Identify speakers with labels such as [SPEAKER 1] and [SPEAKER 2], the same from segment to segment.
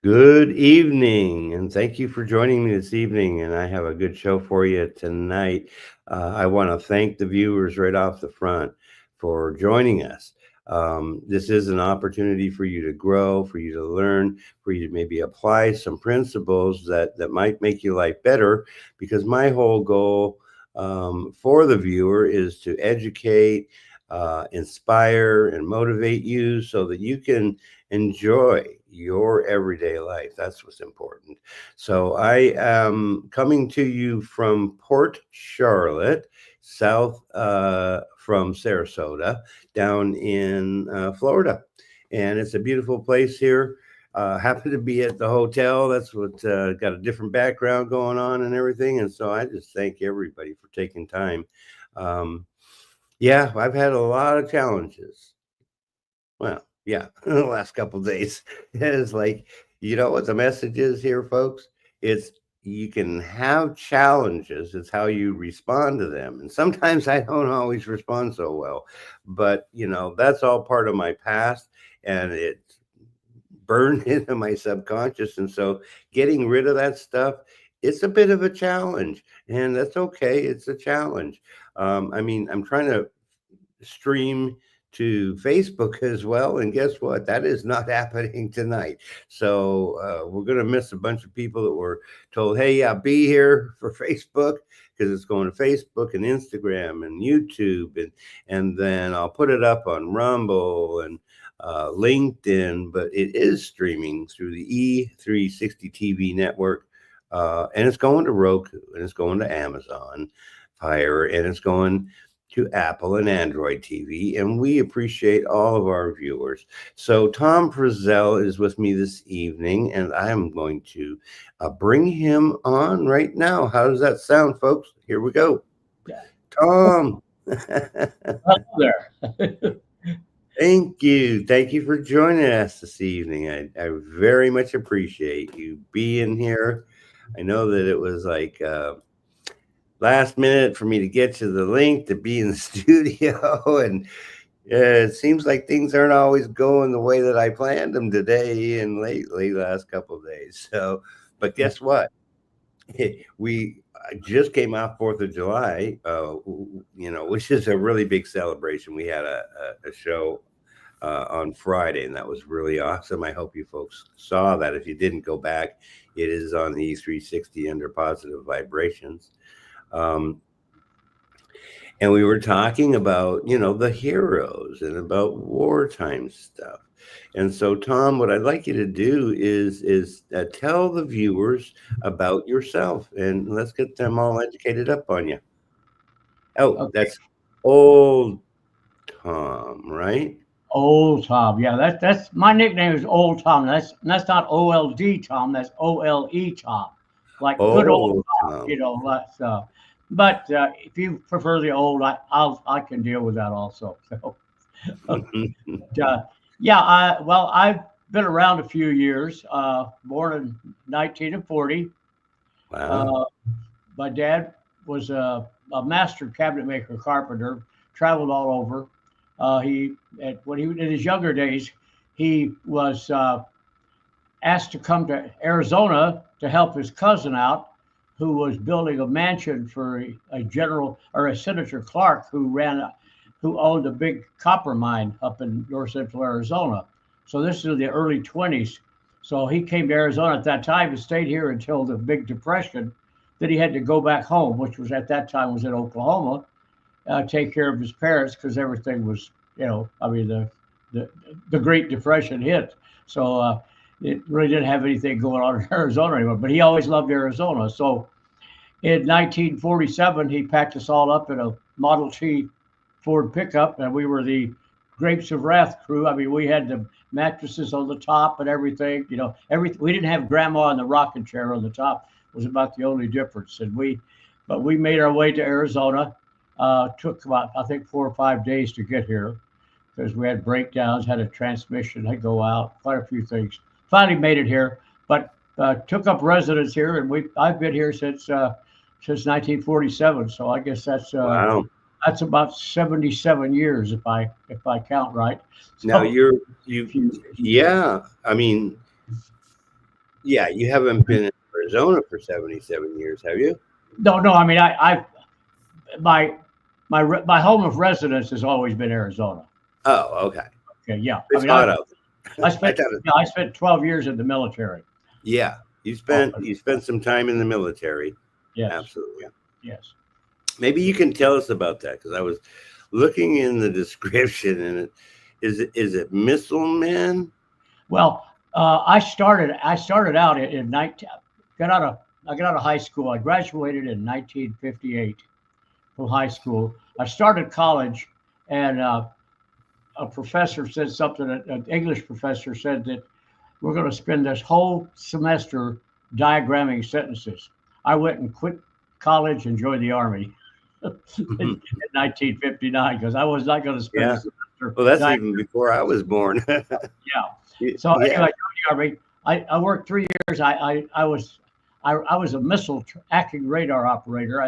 [SPEAKER 1] Good evening, and thank you for joining me this evening. And I have a good show for you tonight. I want to thank the viewers right off the front for joining us. This is an opportunity for you to grow, for you to learn, for you to maybe apply some principles that might make your life better. Because my whole goal for the viewer is to educate, inspire, and motivate you so that you can enjoy your everyday life. That's what's important. So I am coming to you from Port Charlotte, south from Sarasota, down in Florida. And it's a beautiful place here. Happen to be at the hotel. That's what got a different background going on and everything. And so I just thank everybody for taking time. Um, yeah, I've had a lot of challenges. Well, yeah, in the last couple of days. It's like, you know what the message is here, folks? It's you can have challenges, it's how you respond to them. And sometimes I don't always respond so well, but that's all part of my past and it's burned into my subconscious. And so getting rid of that stuff, it's a bit of a challenge, and that's okay. It's a challenge. I mean, I'm trying to stream to Facebook as well. And guess what? That is not happening tonight. So we're going to miss a bunch of people that were told, hey, yeah, be here for Facebook because it's going to Facebook and Instagram and YouTube. And then I'll put it up on Rumble and LinkedIn, but it is streaming through the E360 TV network. And it's going to Roku and it's going to Amazon Fire and it's going to Apple and Android TV, and we appreciate all of our viewers. So Tom Frizzell is with me this evening, and I'm going to bring him on right now. How does that sound, folks? Here we go. Tom.
[SPEAKER 2] Hello there.
[SPEAKER 1] Thank you. Thank you for joining us this evening. I very much appreciate you being here. I know that it was like last minute for me to get to the link to be in the studio, and it seems like things aren't always going the way that I planned them today and lately last couple of days. So, but guess what? We just came off 4th of July, which is a really big celebration. We had a show on Friday, and that was really awesome. I hope you folks saw that. If you didn't, go back. It is on the E360 under Positive Vibrations. And we were talking about, the heroes and about wartime stuff. And so, Tom, what I'd like you to do is tell the viewers about yourself, and let's get them all educated up on you. Oh,
[SPEAKER 2] Okay.
[SPEAKER 1] that's old Tom, right?
[SPEAKER 2] Old Tom. Yeah, that's my nickname is Old Tom. That's not OLD Tom. That's OLE Tom, like good old
[SPEAKER 1] Old
[SPEAKER 2] Tom.
[SPEAKER 1] Tom.
[SPEAKER 2] That's. But if you prefer the old, I can deal with that also. So, yeah. I've been around a few years. Born in 1940.
[SPEAKER 1] Wow.
[SPEAKER 2] My dad was a master cabinet maker, carpenter. Traveled all over. When he in his younger days, he was asked to come to Arizona to help his cousin out, who was building a mansion for a general or a Senator Clark, who owned a big copper mine up in north central Arizona. So this is the early 20s. So he came to Arizona at that time and stayed here until the Big Depression. Then he had to go back home, which was at that time was in Oklahoma, take care of his parents because everything was, the Great Depression hit. So it really didn't have anything going on in Arizona anymore. But he always loved Arizona. So in 1947, he packed us all up in a Model T Ford pickup, and we were the Grapes of Wrath crew. I mean, we had the mattresses on the top and everything. We didn't have Grandma in the rocking chair on the top. Was about the only difference. But we made our way to Arizona. Took about, I think, 4 or 5 days to get here because we had breakdowns, had a transmission had go out, quite a few things. Finally made it here, but took up residence here, and I've been here since 1947. So I guess
[SPEAKER 1] Wow.
[SPEAKER 2] that's about 77 years if I count right.
[SPEAKER 1] Now
[SPEAKER 2] So
[SPEAKER 1] yeah. I mean, Yeah, you haven't been in Arizona for 77 years, have you?
[SPEAKER 2] No. I mean, my my home of residence has always been Arizona.
[SPEAKER 1] Oh, okay.
[SPEAKER 2] Okay, yeah. I
[SPEAKER 1] It's
[SPEAKER 2] mean,
[SPEAKER 1] hot out
[SPEAKER 2] I
[SPEAKER 1] there. I
[SPEAKER 2] spent
[SPEAKER 1] thought it,
[SPEAKER 2] yeah, I spent 12 years in the military.
[SPEAKER 1] yeah,
[SPEAKER 2] Oh,
[SPEAKER 1] you spent some time in the military.
[SPEAKER 2] yes,
[SPEAKER 1] Absolutely.
[SPEAKER 2] yes.
[SPEAKER 1] Maybe you can tell us about that because I was looking in the description and is it Misseleman?
[SPEAKER 2] Well, I started out in 19. Got out of I got out of high school. I graduated in 1958 from high school. I started college, and a professor said something. An English professor said that we're going to spend this whole semester diagramming sentences. I went and quit college and joined the army in 1959 because I was not going to spend
[SPEAKER 1] Yeah.
[SPEAKER 2] a semester.
[SPEAKER 1] Well, that's even before I was born.
[SPEAKER 2] Yeah. So anyway, I
[SPEAKER 1] Yeah.
[SPEAKER 2] joined the army. I worked 3 years. I was a missile acting radar operator.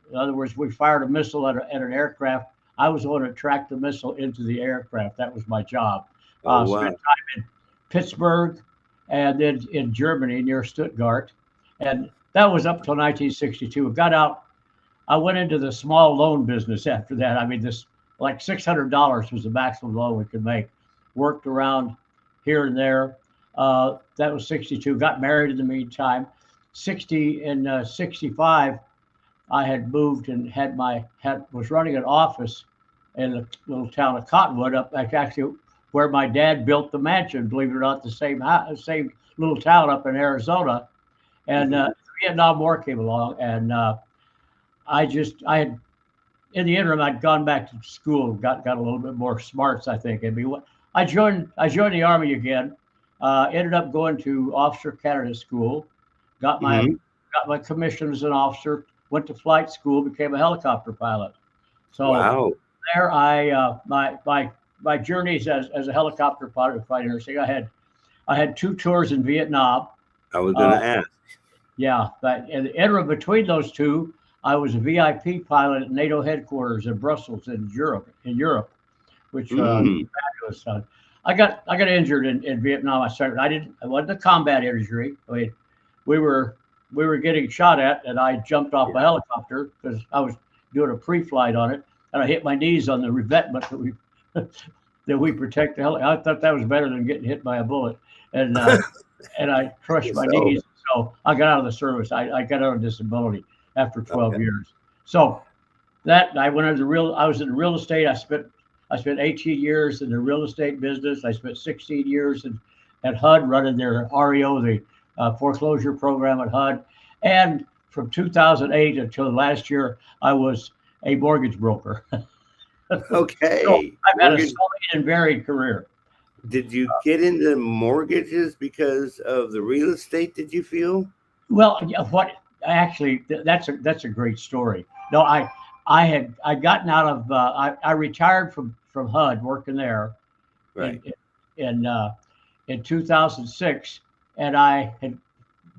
[SPEAKER 2] In other words, we fired a missile at an aircraft. I was the one to track the missile into the aircraft. That was my job.
[SPEAKER 1] Oh,
[SPEAKER 2] Spent
[SPEAKER 1] wow.
[SPEAKER 2] time in Pittsburgh and then in Germany near Stuttgart, and that was up till 1962. Got out. I went into the small loan business after that. I mean, this like $600 was the maximum loan we could make. Worked around here and there. That was 62. Got married in the meantime. 60 and 65, I had moved and was running an office in the little town of Cottonwood, up actually where my dad built the mansion. Believe it or not, the same little town up in Arizona. And
[SPEAKER 1] Mhm.
[SPEAKER 2] the Vietnam War came along, and I had in the interim, I'd gone back to school, got a little bit more smarts, I think. I joined the army again. Ended up going to officer candidate school. Got my
[SPEAKER 1] Mhm.
[SPEAKER 2] got my commission as an officer. Went to flight school. Became a helicopter pilot. So
[SPEAKER 1] Wow.
[SPEAKER 2] there, my journeys as a helicopter pilot flight nursing. I had 2 tours in Vietnam.
[SPEAKER 1] I was going
[SPEAKER 2] Uh,
[SPEAKER 1] to ask.
[SPEAKER 2] yeah, but in the interim between those two, I was a VIP pilot at NATO headquarters in Brussels in Europe. Which
[SPEAKER 1] Mm.
[SPEAKER 2] fabulous. I got injured in Vietnam. I wasn't a combat injury. I mean, we were we were getting shot at, and I jumped off a
[SPEAKER 1] Yeah.
[SPEAKER 2] helicopter because I was doing a pre-flight on it, and I hit my knees on the revetment that we protect the helicopter. I thought that was better than getting hit by a bullet, and I crushed my
[SPEAKER 1] So,
[SPEAKER 2] knees. So I got out of the service. I got out of disability after 12
[SPEAKER 1] okay.
[SPEAKER 2] years. So that I went into real. I was in real estate. I spent 18 years in the real estate business. I spent 16 years at HUD running their REO, the foreclosure program at HUD, and from 2008 until last year, I was a mortgage broker. So
[SPEAKER 1] Okay.
[SPEAKER 2] I've had a
[SPEAKER 1] Mortgage.
[SPEAKER 2] solid and varied career.
[SPEAKER 1] Did you get into mortgages because of the real estate, did you feel?
[SPEAKER 2] Well, yeah, what actually that's a great story. No, I gotten out of I retired from HUD working there
[SPEAKER 1] Right.
[SPEAKER 2] in in 2006, and I had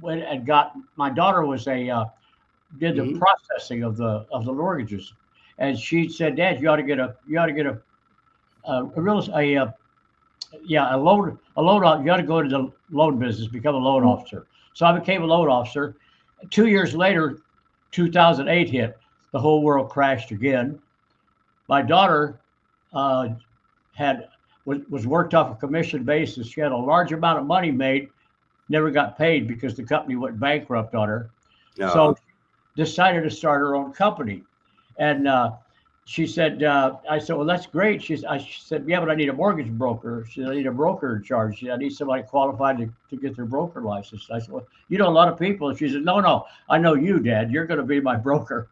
[SPEAKER 2] went and got my daughter was a did the
[SPEAKER 1] Hmm.
[SPEAKER 2] processing of the mortgages, and she said, "Dad, you ought to get a real a yeah a loan you ought to go to the loan business, become a loan officer." So I became a loan officer. 2 years later, 2008 hit. The whole world crashed again. My daughter uh, had was worked off a commission basis. She had a large amount of money made, never got paid because the company went bankrupt on her. So
[SPEAKER 1] No.
[SPEAKER 2] decided to start her own company. And she said, I said, well, that's great. She said, yeah, but I need a mortgage broker. She said, I need a broker in charge. She said, I need somebody qualified to get their broker license. I said, well, you know a lot of people. And she said, no, I know you, Dad. You're going to be my broker.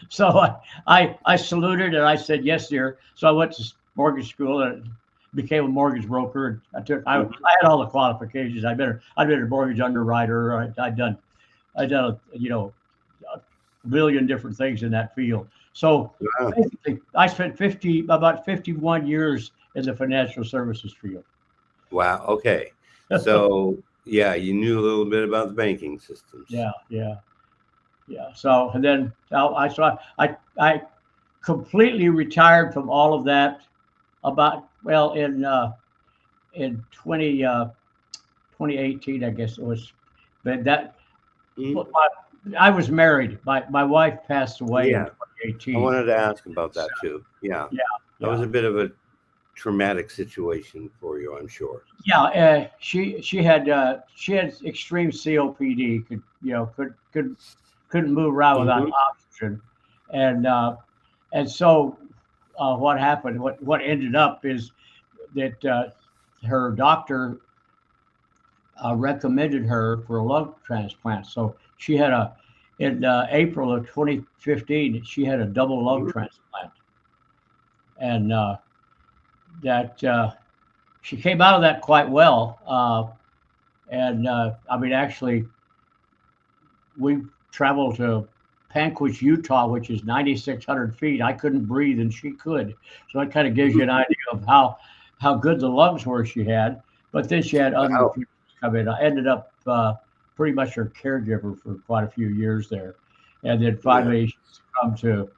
[SPEAKER 2] So I saluted and I said, yes, dear. So I went to mortgage school and became a mortgage broker. I
[SPEAKER 1] Mhm.
[SPEAKER 2] had all the qualifications. I'd been a mortgage underwriter. I'd done a million different things in that field. So
[SPEAKER 1] Wow.
[SPEAKER 2] basically, I spent about 51 years in the financial services field.
[SPEAKER 1] Wow. Okay. So, yeah, you knew a little bit about the banking systems.
[SPEAKER 2] Yeah, yeah, yeah. So and then I completely retired from all of that about well in 20 2018, I guess it was. But that
[SPEAKER 1] Mhm.
[SPEAKER 2] I was married. My wife passed away in
[SPEAKER 1] Yeah, I
[SPEAKER 2] 2018.
[SPEAKER 1] wanted to ask about
[SPEAKER 2] So,
[SPEAKER 1] that too. Yeah,
[SPEAKER 2] yeah,
[SPEAKER 1] that was
[SPEAKER 2] yeah,
[SPEAKER 1] a bit of a traumatic situation for you, I'm sure.
[SPEAKER 2] yeah. She had extreme COPD. Couldn't move around without
[SPEAKER 1] Hmm.
[SPEAKER 2] oxygen, and so what happened? What ended up is that her doctor recommended her for a lung transplant. So she had in April of 2015, she had a double lung
[SPEAKER 1] Hmm.
[SPEAKER 2] transplant, and that she came out of that quite well. I mean, actually, we traveled to Panquist, Utah, which is 9,600 feet. I couldn't breathe, and she could. So that kind of gives you an idea of how good the lungs were she had. But then she had other
[SPEAKER 1] Wow.
[SPEAKER 2] people come in. I ended up pretty much her caregiver for quite a few years there, and then
[SPEAKER 1] Yeah.
[SPEAKER 2] finally she succumbed to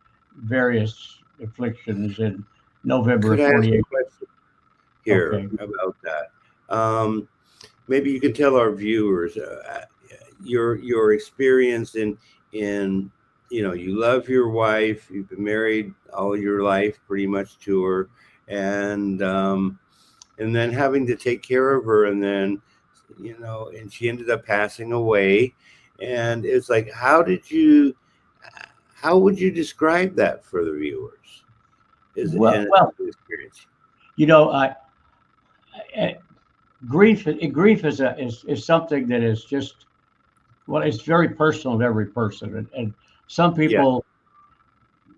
[SPEAKER 2] various afflictions in November
[SPEAKER 1] Could
[SPEAKER 2] of
[SPEAKER 1] I ask a
[SPEAKER 2] 28.
[SPEAKER 1] question here
[SPEAKER 2] Okay.
[SPEAKER 1] about that? Maybe you could tell our viewers your experience in you love your wife, you've been married all your life pretty much to her, and then having to take care of her, and then and she ended up passing away, and it's like how would you describe that for the viewers? Is
[SPEAKER 2] Well,
[SPEAKER 1] an
[SPEAKER 2] well,
[SPEAKER 1] experience?
[SPEAKER 2] you know, I grief is something that is just well, it's very personal to every person, and some
[SPEAKER 1] Yeah,
[SPEAKER 2] people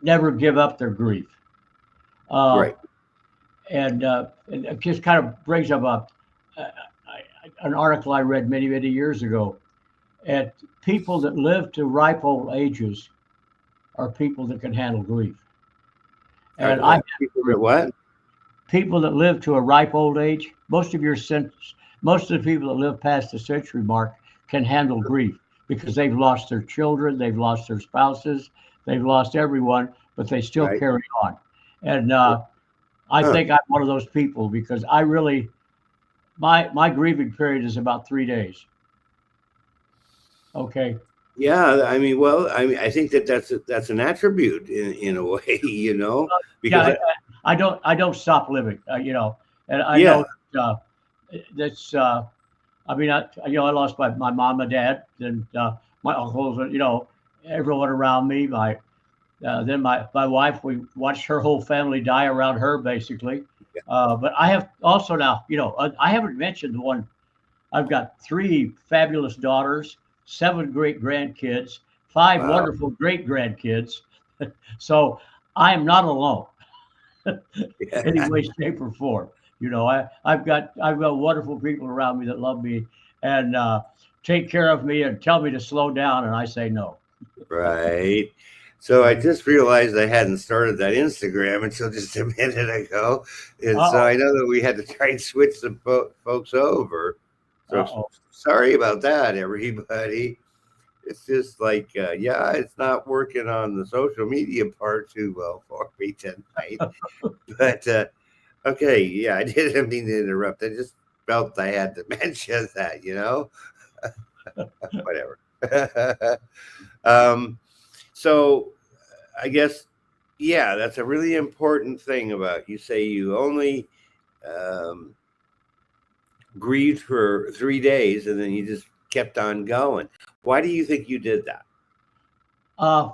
[SPEAKER 2] never give up their grief. Uh,
[SPEAKER 1] right.
[SPEAKER 2] and it just kind of brings up an article I read many years ago. At people that live to ripe old ages are people that can handle grief, and I have
[SPEAKER 1] People that
[SPEAKER 2] grief.
[SPEAKER 1] what?
[SPEAKER 2] People that live to a ripe old age, most of the people that live past the century mark can handle grief because they've lost their children, they've lost their spouses, they've lost everyone, but they still
[SPEAKER 1] Right.
[SPEAKER 2] carry on. And I
[SPEAKER 1] Huh.
[SPEAKER 2] think I'm one of those people because I really my grieving period is about 3 days. Okay.
[SPEAKER 1] Yeah, I mean, well, I mean, I think that's an attribute in a way,
[SPEAKER 2] Yeah,
[SPEAKER 1] because
[SPEAKER 2] I don't stop living, and I
[SPEAKER 1] yeah,
[SPEAKER 2] know that's I mean, I lost my mom and dad, and my uncles, everyone around me. Then my wife, we watched her whole family die around her, basically.
[SPEAKER 1] yeah.
[SPEAKER 2] But I have also now, I haven't mentioned the one. I've got three fabulous daughters, seven great grandkids, five
[SPEAKER 1] Wow.
[SPEAKER 2] wonderful great grandkids. So I am not alone any
[SPEAKER 1] Yeah.
[SPEAKER 2] way, shape, or form. I've got wonderful people around me that love me and take care of me and tell me to slow down, and I say no.
[SPEAKER 1] Right. So I just realized I hadn't started that Instagram until just a minute ago, and so
[SPEAKER 2] Uh
[SPEAKER 1] I know that we had to try and switch some folks over. So
[SPEAKER 2] oh.
[SPEAKER 1] sorry about that, everybody. It's just like, yeah, it's not working on the social media part too well for me tonight. But okay, yeah, I didn't mean to interrupt. I just felt I had to mention that. Whatever. um, so I guess, yeah, that's a really important thing about you say you only um, grieved for 3 days and then you just kept on going. Why do you think you did that?
[SPEAKER 2] Uh,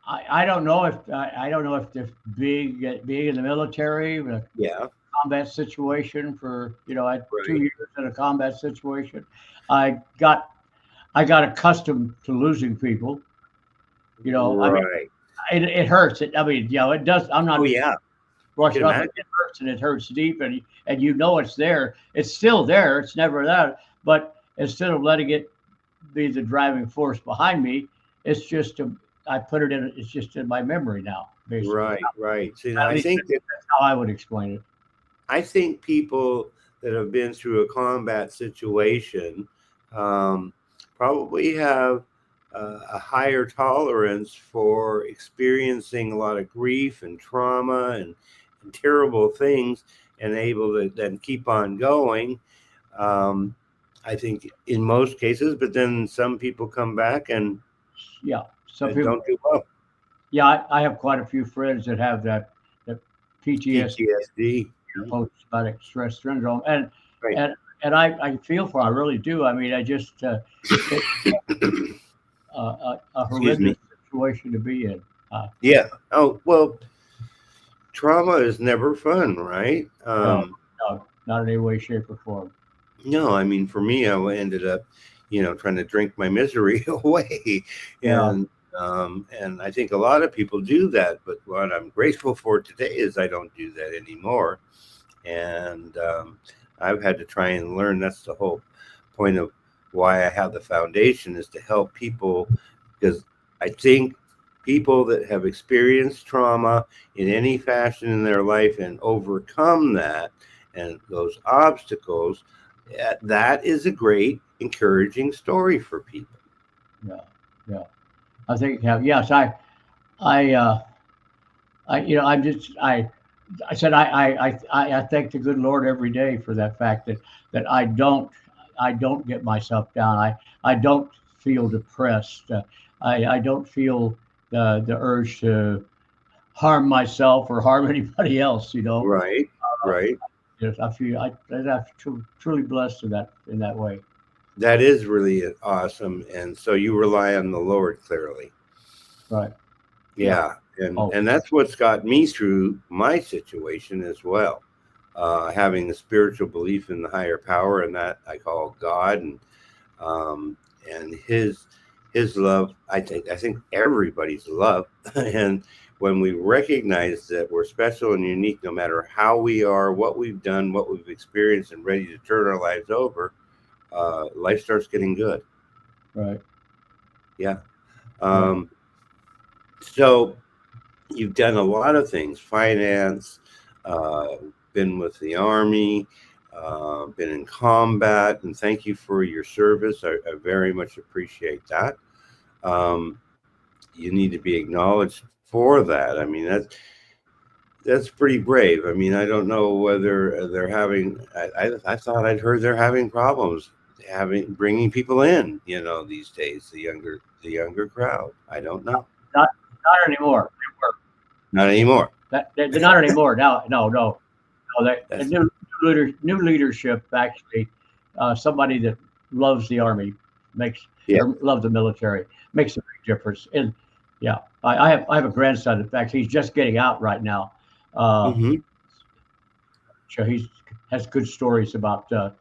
[SPEAKER 2] I don't know if I don't know if being in the military, a
[SPEAKER 1] Yeah,
[SPEAKER 2] combat situation for I had two
[SPEAKER 1] right,
[SPEAKER 2] years in a combat situation. I got I got accustomed to losing people. I mean,
[SPEAKER 1] right.
[SPEAKER 2] it hurts. I mean, it does. I'm
[SPEAKER 1] Oh,
[SPEAKER 2] not
[SPEAKER 1] yeah, I can
[SPEAKER 2] brushing off. It
[SPEAKER 1] imagine.
[SPEAKER 2] hurts and it hurts deep, and it's there. It's still there. It's never that. But instead of letting it be the driving force behind me, it's just I put it in. It's just in my memory now, basically.
[SPEAKER 1] Right, right. See, now
[SPEAKER 2] At least that's how I would explain it.
[SPEAKER 1] I think people that have been through a combat situation um, probably have a higher tolerance for experiencing a lot of grief and trauma and terrible things. and able to then keep on going. I think in most cases, but then some people come back and
[SPEAKER 2] some people
[SPEAKER 1] don't do well.
[SPEAKER 2] Yeah, I have quite a few friends that have that PTSD, post-traumatic stress syndrome, and
[SPEAKER 1] Right.
[SPEAKER 2] and I feel for. I really do. I mean, I just it's a horrendous situation to be in.
[SPEAKER 1] Yeah. Oh well, trauma is never fun, right?
[SPEAKER 2] No, not in any way, shape, or form.
[SPEAKER 1] No, I mean, for me, I ended up, trying to drink my misery away, and I think a lot of people do that. But what I'm grateful for today is I don't do that anymore, and I've had to try and learn. That's the whole point of why I have the foundation, is to help people, because I think people that have experienced trauma in any fashion in their life and overcome that and those obstacles, that is a great encouraging story for people.
[SPEAKER 2] Yeah. I think yes, I said I thank the good Lord every day for that fact that I don't get myself down. I don't feel depressed. I don't feel the urge to harm myself or harm anybody else.
[SPEAKER 1] Right.
[SPEAKER 2] Yes, I'm truly blessed in that way.
[SPEAKER 1] That is really awesome, and so you rely on the Lord clearly.
[SPEAKER 2] Right.
[SPEAKER 1] Yeah. And that's what's got me through my situation as well. Having a spiritual belief in the higher power, and that I call God, and His love. I think everybody's love, and when we recognize that we're special and unique, no matter how we are, what we've done, what we've experienced, and ready to turn our lives over, life starts getting good.
[SPEAKER 2] Right.
[SPEAKER 1] Yeah. So you've done a lot of things: finance, been with the Army, been in combat, and thank you for your service. I very much appreciate that. You need to be acknowledged for that. I mean, that's pretty brave. I mean, I don't know whether they're having. I thought I'd heard they're having problems bringing people in. These days, the younger crowd. I don't know.
[SPEAKER 2] Not anymore.
[SPEAKER 1] Not anymore.
[SPEAKER 2] They're not anymore. Now, no. The new leadership, actually, somebody that loves the Army, loves the military, makes a big difference. And I have a grandson. In fact, he's just getting out right now. So he has good stories about the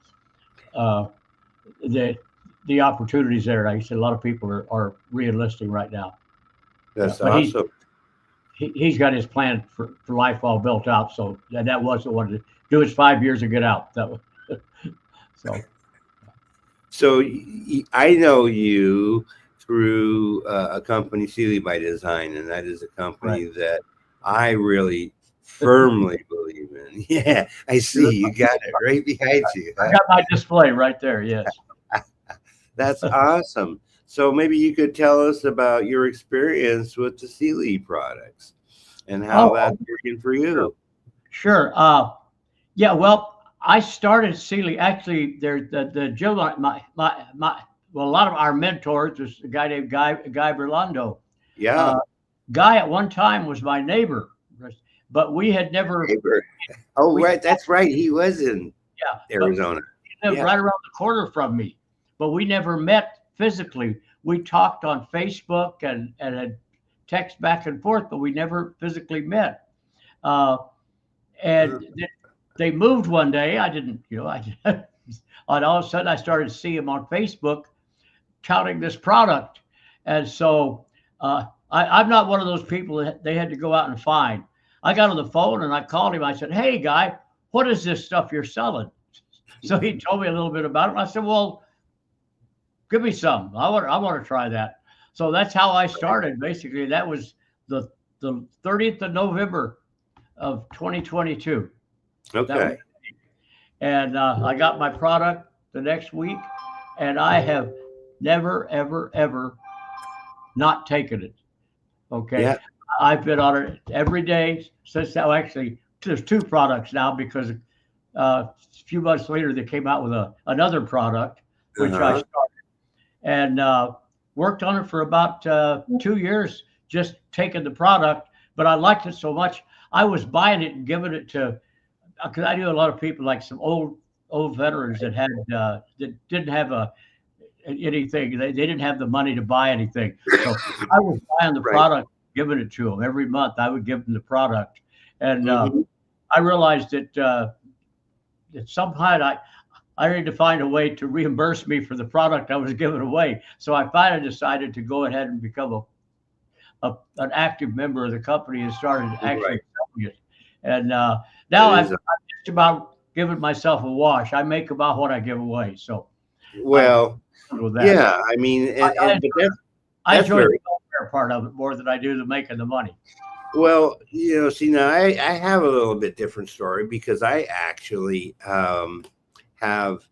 [SPEAKER 2] opportunities there. Like I said, a lot of people are re-enlisting right now.
[SPEAKER 1] That's awesome.
[SPEAKER 2] He's got his plan for life all built out. So that was what he wanted to do. His 5 years and get out.
[SPEAKER 1] So I know you through a company, Sealy by Design, and that is a company that I really firmly believe in. Yeah, I see. You got it right behind you.
[SPEAKER 2] I got my display right there. Yes.
[SPEAKER 1] That's awesome. So maybe you could tell us about your experience with the Sealy products and how that's working for you.
[SPEAKER 2] Sure. Well, I started Sealy. Actually, there's the Jill, a lot of our mentors was a guy named Guy Berlando.
[SPEAKER 1] Yeah.
[SPEAKER 2] Guy at one time was my neighbor, but we had never.
[SPEAKER 1] Oh, right. That's right. He was in Arizona.
[SPEAKER 2] He lived right around the corner from me, but we never met physically. We talked on Facebook and had text back and forth, but we never physically met. And they moved one day. I didn't, and all of a sudden I started to see him on Facebook touting this product. And so I'm not one of those people that they had to go out and find. I got on the phone and I called him. I said, "Hey, Guy, what is this stuff you're selling?" So he told me a little bit about it. I said, "Well, give me some. I want to try that." So that's how I started. Basically, that was the 30th of November of 2022.
[SPEAKER 1] Okay.
[SPEAKER 2] And I got my product the next week, and I have never, ever, ever not taken it. Okay. Yeah. I've been on it every day since now. Actually, there's two products now because a few months later, they came out with another product, which I
[SPEAKER 1] Uh-huh.
[SPEAKER 2] started and worked on it for about 2 years, just taking the product. But I liked it so much, I was buying it and giving it to, because I knew a lot of people, like some old veterans that had that didn't have anything. They didn't have the money to buy anything. So I was buying the
[SPEAKER 1] Right.
[SPEAKER 2] product, giving it to them every month. I would give them the product, and
[SPEAKER 1] Hmm.
[SPEAKER 2] I realized that somehow I needed to find a way to reimburse me for the product I was giving away. So I finally decided to go ahead and become an active member of the company and started actually
[SPEAKER 1] Right.
[SPEAKER 2] selling it. And
[SPEAKER 1] That
[SPEAKER 2] now I'm
[SPEAKER 1] is
[SPEAKER 2] just about giving myself a wash. I make about what I give away. So I'm
[SPEAKER 1] well,
[SPEAKER 2] good with that.
[SPEAKER 1] yeah. I mean,
[SPEAKER 2] I,
[SPEAKER 1] but
[SPEAKER 2] I
[SPEAKER 1] that's
[SPEAKER 2] enjoy the
[SPEAKER 1] very
[SPEAKER 2] welfare part of it more than I do the making the money.
[SPEAKER 1] well. See, now I have a little bit different story because I actually have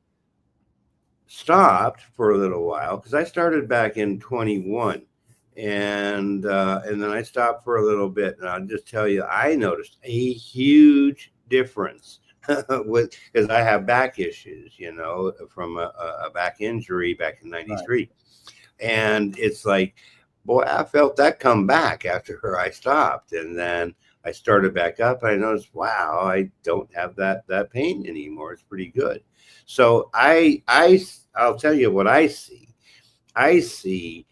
[SPEAKER 1] stopped for a little while because I started back in 21, and then I stopped for a little bit, and I'll just tell you, I noticed a huge difference with because I have back issues, from a back injury back in
[SPEAKER 2] Right.
[SPEAKER 1] '93, and it's like, boy, I felt that come back after I stopped, and then I started back up. And I noticed, wow, I don't have that pain anymore. It's pretty good. So I'll tell you what I see. I see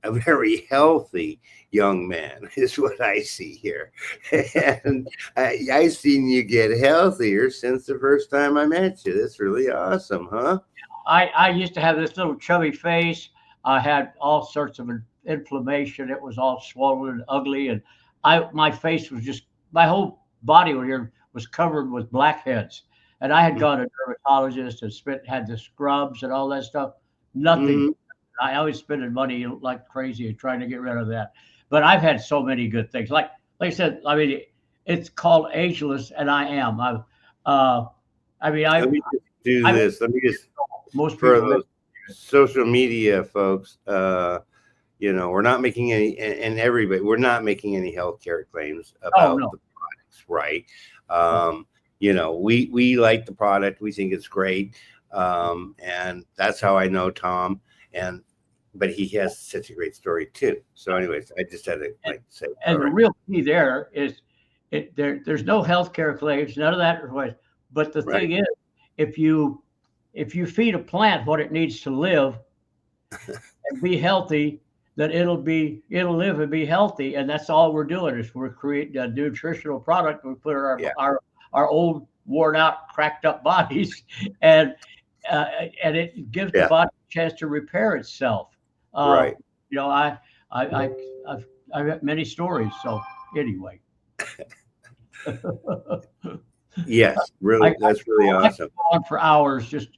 [SPEAKER 1] a very healthy young man is what I see here, and I seen you get healthier since the first time I met you. That's really awesome, huh?
[SPEAKER 2] I used to have this little chubby face. I had all sorts of inflammation. It was all swollen and ugly, and my face was just my whole body here was covered with blackheads. And I had gone to dermatologist and had the scrubs and all that stuff. Nothing.
[SPEAKER 1] Mm-hmm.
[SPEAKER 2] I always spending money like crazy trying to get rid of that. But I've had so many good things. Like I said, I mean, it's called ageless, and I am. Uh, I mean,
[SPEAKER 1] Let me just do
[SPEAKER 2] I
[SPEAKER 1] this. Let me just
[SPEAKER 2] most
[SPEAKER 1] for
[SPEAKER 2] people.
[SPEAKER 1] those social media folks. We're not making any, and everybody, we're not making any healthcare claims
[SPEAKER 2] Oh
[SPEAKER 1] about
[SPEAKER 2] no.
[SPEAKER 1] the products, right?
[SPEAKER 2] Right.
[SPEAKER 1] We like the product. We think it's great, and that's how I know Tom. And but he has such a great story too. So, anyways, I just had to
[SPEAKER 2] And,
[SPEAKER 1] say, all
[SPEAKER 2] and the
[SPEAKER 1] right,
[SPEAKER 2] real key there is there's no healthcare claims, none of that. But the
[SPEAKER 1] right,
[SPEAKER 2] thing is, if you if you feed a plant what it needs to live and be healthy, then it'll live and be healthy. And that's all we're doing is we're creating a nutritional product. We put in
[SPEAKER 1] yeah,
[SPEAKER 2] our old worn out, cracked up bodies, and uh, and it gives the
[SPEAKER 1] yeah,
[SPEAKER 2] body a chance to repair itself. Uh,
[SPEAKER 1] right,
[SPEAKER 2] you know, I, I, I've got many stories. So anyway,
[SPEAKER 1] yes, really, that's really
[SPEAKER 2] I could
[SPEAKER 1] awesome.
[SPEAKER 2] go on for hours just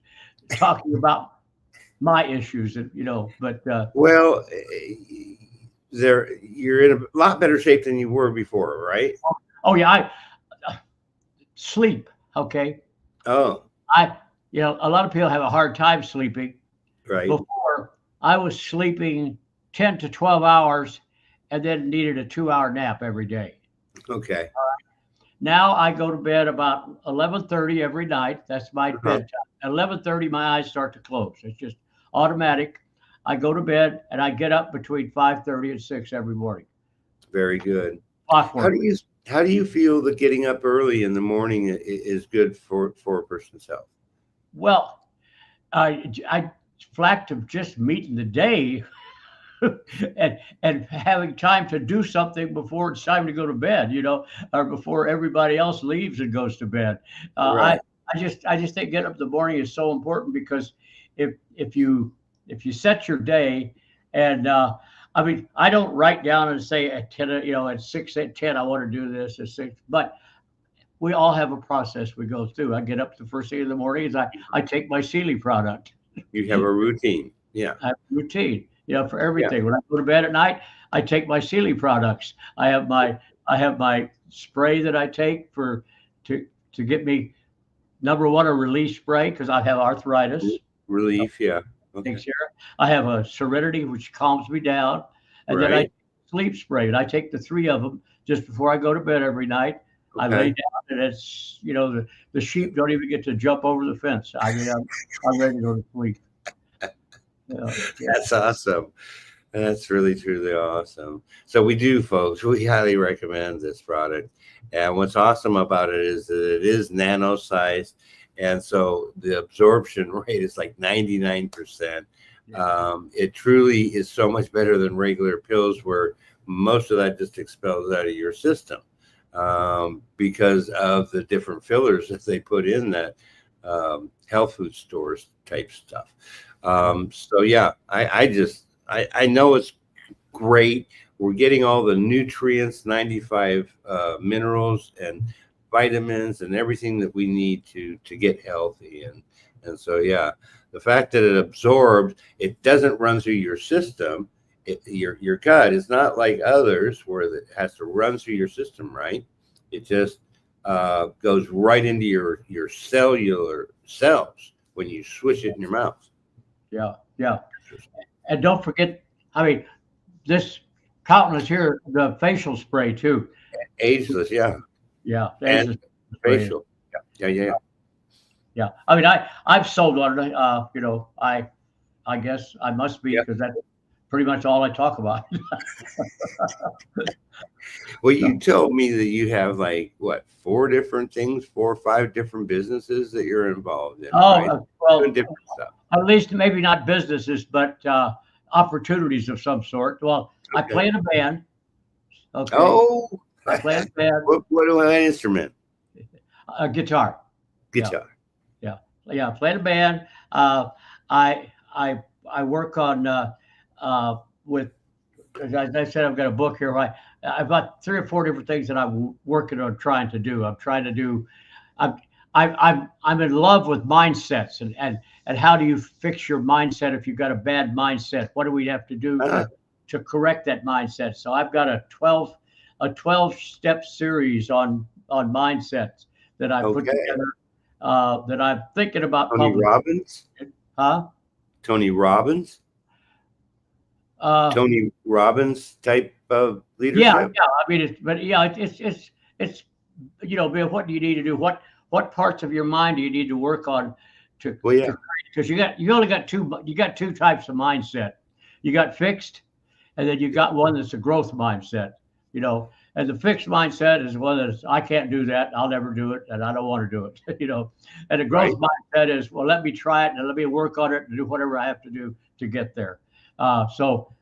[SPEAKER 2] talking about my issues, and but
[SPEAKER 1] Well, you're in a lot better shape than you were before, right?
[SPEAKER 2] oh yeah, sleep. Okay,
[SPEAKER 1] Oh,
[SPEAKER 2] I a lot of people have a hard time sleeping.
[SPEAKER 1] right.
[SPEAKER 2] Before I was sleeping 10 to 12 hours, and then needed a 2 hour nap every day.
[SPEAKER 1] Okay.
[SPEAKER 2] Now I go to bed about 11:30 every night. That's my
[SPEAKER 1] Uh-huh.
[SPEAKER 2] bedtime. At 11:30, my eyes start to close. It's just automatic. I go to bed and I get up between 5:30 and 6 every morning.
[SPEAKER 1] Very good. How do
[SPEAKER 2] Clockwork.
[SPEAKER 1] you how do you feel that getting up early in the morning is good for a person's health?
[SPEAKER 2] Well, I flacked of just meeting the day and having time to do something before it's time to go to bed, or before everybody else leaves and goes to bed.
[SPEAKER 1] Right.
[SPEAKER 2] I just think getting up in the morning is so important because if you set your day and I mean I don't write down and say at 10 at 6 at 10 I want to do this at 6, but we all have a process we go through. I get up the first thing in the morning is I take my Sealy product.
[SPEAKER 1] You have a routine. Yeah.
[SPEAKER 2] I have a routine, for
[SPEAKER 1] Yeah.
[SPEAKER 2] everything. When I go to bed at night, I take my Sealy products. I have my spray that I take to get me number one a release spray because I have arthritis.
[SPEAKER 1] Relief. Yeah. Okay.
[SPEAKER 2] Takes care. I have a Serenity which calms me down, and then I
[SPEAKER 1] Right.
[SPEAKER 2] take sleep spray and I take the three of them just before I go to bed every night. I lay down, and it's, the sheep don't even get to jump over the fence. I mean, I'm ready to go to sleep.
[SPEAKER 1] That's awesome. That's really, truly awesome. So we do, folks, we highly recommend this product. And what's awesome about it is that it is nano sized. And so the absorption rate is like 99%. It truly is so much better than regular pills, where most of that just expels out of your system because of the different fillers that they put in that health food stores type stuff. So yeah, I know it's great. We're getting all the nutrients, 95 minerals and vitamins and everything that we need to get healthy. And so, yeah, the fact that it absorbs, it doesn't run through your system. Your gut is not like others where it has to run through your system, right? It just goes right into your cellular cells when you swish it in your mouth.
[SPEAKER 2] Yeah. And don't forget, I mean, this countless here, the facial spray too.
[SPEAKER 1] Ageless, yeah.
[SPEAKER 2] Yeah.
[SPEAKER 1] And facial. Yeah.
[SPEAKER 2] I mean, I've sold one. I guess I must be, because that's pretty much all I talk about.
[SPEAKER 1] Well, you told me that you have like what, 4 or 5 different businesses that you're involved in.
[SPEAKER 2] Oh,
[SPEAKER 1] right?
[SPEAKER 2] well,
[SPEAKER 1] Doing different stuff.
[SPEAKER 2] At least maybe not businesses, but opportunities of some sort. Well, I play in a band. Okay.
[SPEAKER 1] Oh,
[SPEAKER 2] I play in a band.
[SPEAKER 1] What instrument?
[SPEAKER 2] Guitar.
[SPEAKER 1] Guitar.
[SPEAKER 2] Yeah. Play in a band. I work on with, as I said, I've got a book here. I've got 3 or 4 different things that I'm working on trying to do. I'm in love with mindsets and how do you fix your mindset if you've got a bad mindset? What do we have to do to correct that mindset? So I've got a 12-step series on mindsets that I put together that I'm thinking about.
[SPEAKER 1] Tony Robbins?
[SPEAKER 2] Huh?
[SPEAKER 1] Tony Robbins? Tony Robbins type of leadership?
[SPEAKER 2] Yeah. I mean, it's what do you need to do? What parts of your mind do you need to work on because you only got two types of mindset. You got fixed, and then you got one that's a growth mindset. And the fixed mindset is one that's, I can't do that, I'll never do it, and I don't want to do it. And the growth mindset is, well, let me try it and let me work on it and do whatever I have to do to get there. So,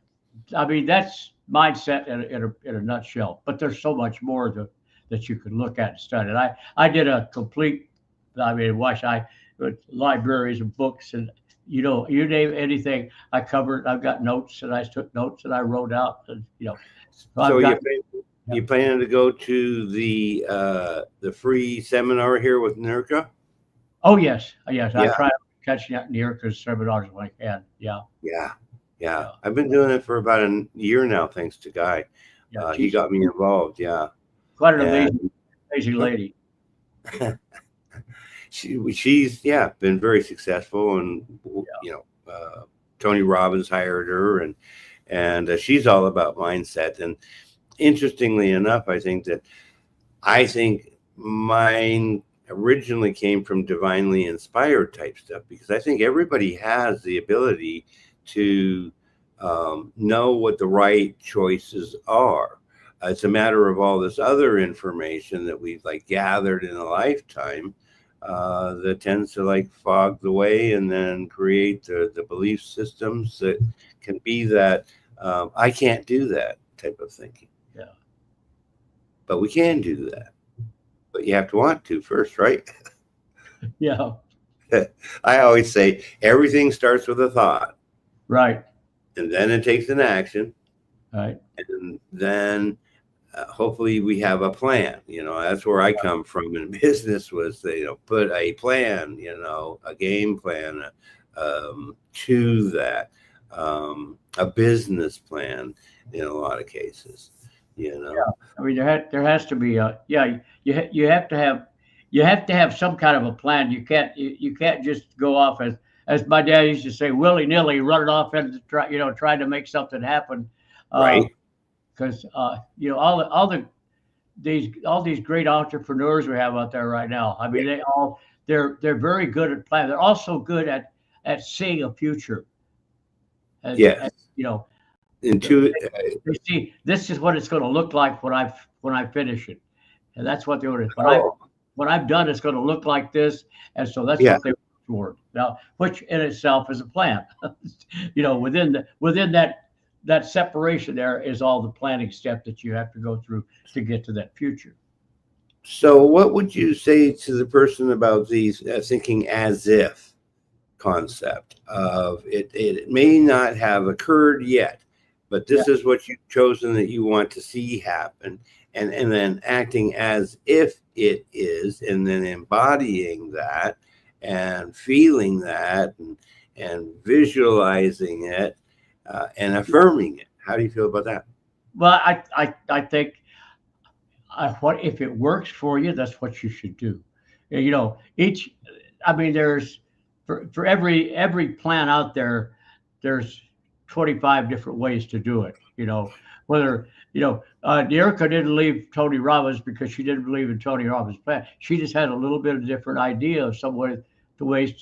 [SPEAKER 2] I mean, that's mindset in a nutshell. But there's so much more that you could look at and study. And I did a complete, libraries and books and, you name anything, I covered. I've got notes, and I took notes and I wrote out, and,
[SPEAKER 1] So you planning to go to the free seminar here with NERCA?
[SPEAKER 2] Oh, yes. I try catching out NERCA's seminars when I can.
[SPEAKER 1] Yeah. I've been doing it for about a year now, thanks to Guy. He got me involved. Yeah.
[SPEAKER 2] Quite an amazing lady.
[SPEAKER 1] She's been very successful, and Tony Robbins hired her, and she's all about mindset. And interestingly enough, I think mine originally came from divinely inspired type stuff, because I think everybody has the ability to know what the right choices are. It's a matter of all this other information that we've gathered in a lifetime that tends to fog the way and then create the belief systems that can be that I can't do that type of thinking.
[SPEAKER 2] Yeah.
[SPEAKER 1] But we can do that. But you have to want to first, right?
[SPEAKER 2] Yeah.
[SPEAKER 1] I always say everything starts with a thought.
[SPEAKER 2] Right.
[SPEAKER 1] And then it takes an action.
[SPEAKER 2] Right.
[SPEAKER 1] And then hopefully we have a plan. That's where I come from in business, was put a plan, a game plan to that, a business plan in a lot of cases. Yeah.
[SPEAKER 2] I mean, there has to be you have to have some kind of a plan. You can't just go off as my dad used to say, willy-nilly, running off and trying to make something happen.
[SPEAKER 1] Right.
[SPEAKER 2] Because all all these great entrepreneurs we have out there right now. I mean, they're very good at planning. They're also good at seeing a future.
[SPEAKER 1] Yes.
[SPEAKER 2] And, you know,
[SPEAKER 1] Intuit.
[SPEAKER 2] they see this is what it's going to look like when I finish it, and that's what they order.
[SPEAKER 1] Oh,
[SPEAKER 2] When I'm done, it's going to look like this, and so that's
[SPEAKER 1] yeah.
[SPEAKER 2] what they work toward. Now, which in itself is a plan. Within that separation there is all the planning step that you have to go through to get to that future.
[SPEAKER 1] So, what would you say to the person about these thinking as if concept of it? It may not have occurred yet, but this is what you've chosen that you want to see happen, and then acting as if it is, and then embodying that and feeling that and visualizing it and affirming it. How do you feel about that?
[SPEAKER 2] Well, I think what if it works for you, that's what you should do. I mean, there's for every plan out there, there's 25 different ways to do it. Whether Erica didn't leave Tony Robbins because she didn't believe in Tony Robbins' plan. She just had a little bit of different idea of some way, the ways,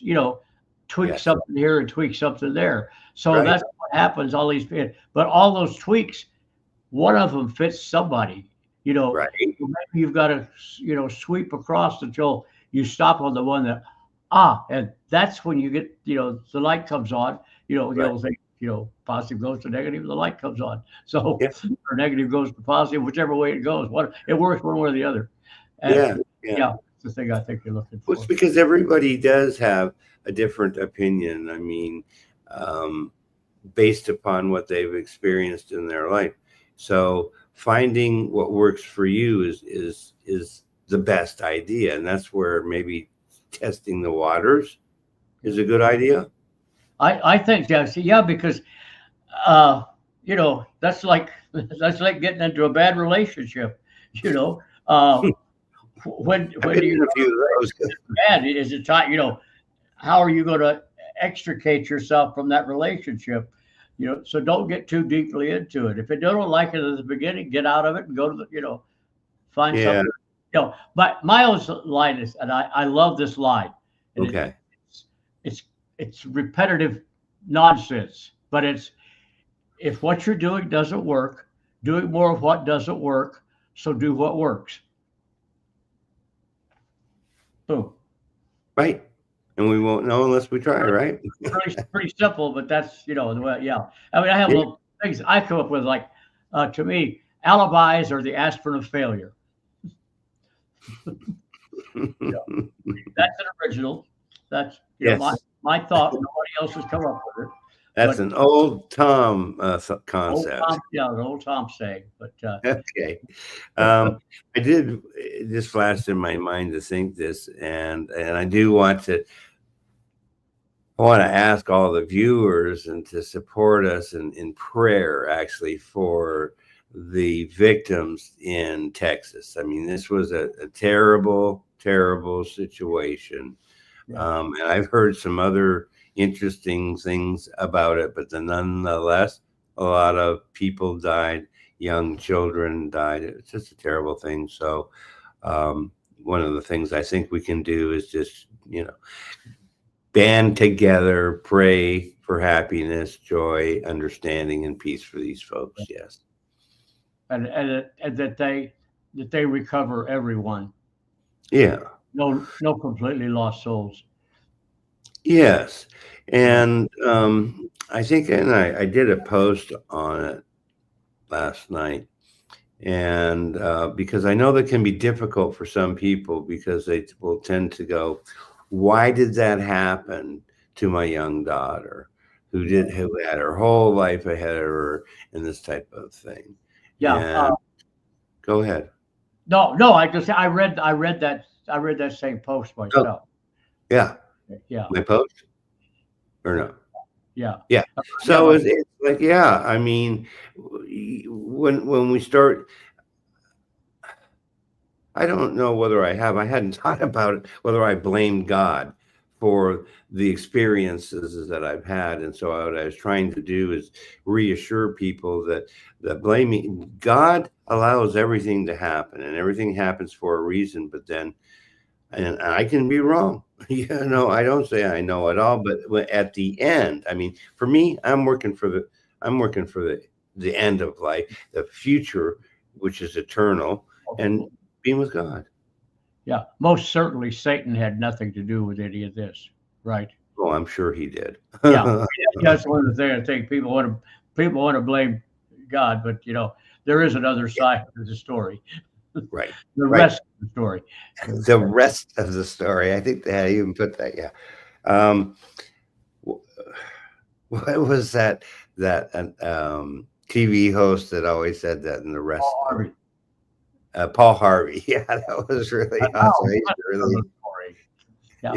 [SPEAKER 2] tweak something here and tweak something there. So that's what happens. But all those tweaks, one of them fits somebody. Maybe you've got to, sweep across until you stop on the one that, and that's when you get, the light comes on, the old thing, positive goes to negative, the light comes on. So, or negative goes to positive, whichever way it goes. It works one way or the other. And, that's the thing I think you're looking for.
[SPEAKER 1] Well, it's because everybody does have a different opinion. I mean, based upon what they've experienced in their life. So finding what works for you is the best idea. And that's where maybe testing the waters is a good idea.
[SPEAKER 2] I think, Jesse, because that's like getting into a bad relationship. When do you bad? Is it time? How are you going to extricate yourself from that relationship? So don't get too deeply into it. If you don't like it at the beginning, get out of it and go to find something. But my own line is, and I love this line.
[SPEAKER 1] Okay.
[SPEAKER 2] It's repetitive nonsense, but if what you're doing doesn't work, doing more of what doesn't work, so do what works. Boom.
[SPEAKER 1] Right. And we won't know unless we try, right?
[SPEAKER 2] Pretty simple, but that's, the way, I mean, I have little things I come up with, like, to me, alibis are the aspirin of failure. That's an original. That's my thought. Nobody else has come up with it.
[SPEAKER 1] That's an old Tom concept.
[SPEAKER 2] An old Tom saying. But
[SPEAKER 1] okay, I did just flashed in my mind to think this, and I do want to. I want to ask all the viewers and to support us in prayer, actually, for the victims in Texas. I mean, this was a terrible, terrible situation. And I've heard some other interesting things about it, but then nonetheless, a lot of people died, young children died. It's just a terrible thing. So one of the things I think we can do is just, band together, pray for happiness, joy, understanding, and peace for these folks. Yes.
[SPEAKER 2] And that they recover everyone.
[SPEAKER 1] Yeah.
[SPEAKER 2] No completely lost souls.
[SPEAKER 1] Yes. And I think, and I did a post on it last night, and because I know that can be difficult for some people, because they will tend to go, why did that happen to my young daughter who had her whole life ahead of her, and this type of thing?
[SPEAKER 2] Yeah.
[SPEAKER 1] Go ahead.
[SPEAKER 2] No, I read that same post myself.
[SPEAKER 1] Oh, yeah.
[SPEAKER 2] Yeah.
[SPEAKER 1] My post? Or no?
[SPEAKER 2] Yeah.
[SPEAKER 1] Yeah. So it's like, I mean, when we start, I don't know whether I hadn't thought about it, whether I blamed God for the experiences that I've had. And so what I was trying to do is reassure people that blaming God allows everything to happen, and everything happens for a reason. But then, and I can be wrong. I don't say I know it all, but at the end, I mean, for me, I'm working for the end of life, the future, which is eternal, and being with God.
[SPEAKER 2] Yeah, most certainly Satan had nothing to do with any of this, right?
[SPEAKER 1] Oh, I'm sure he did.
[SPEAKER 2] Yeah, that's one of the things I think people want to blame God, but there is another side to the story.
[SPEAKER 1] Right.
[SPEAKER 2] The
[SPEAKER 1] Right.
[SPEAKER 2] rest of the story.
[SPEAKER 1] The rest of the story. I think they even put that. Yeah. What was that TV host that always said that in the rest? Paul Harvey. Yeah, that was really awesome. Really, yeah.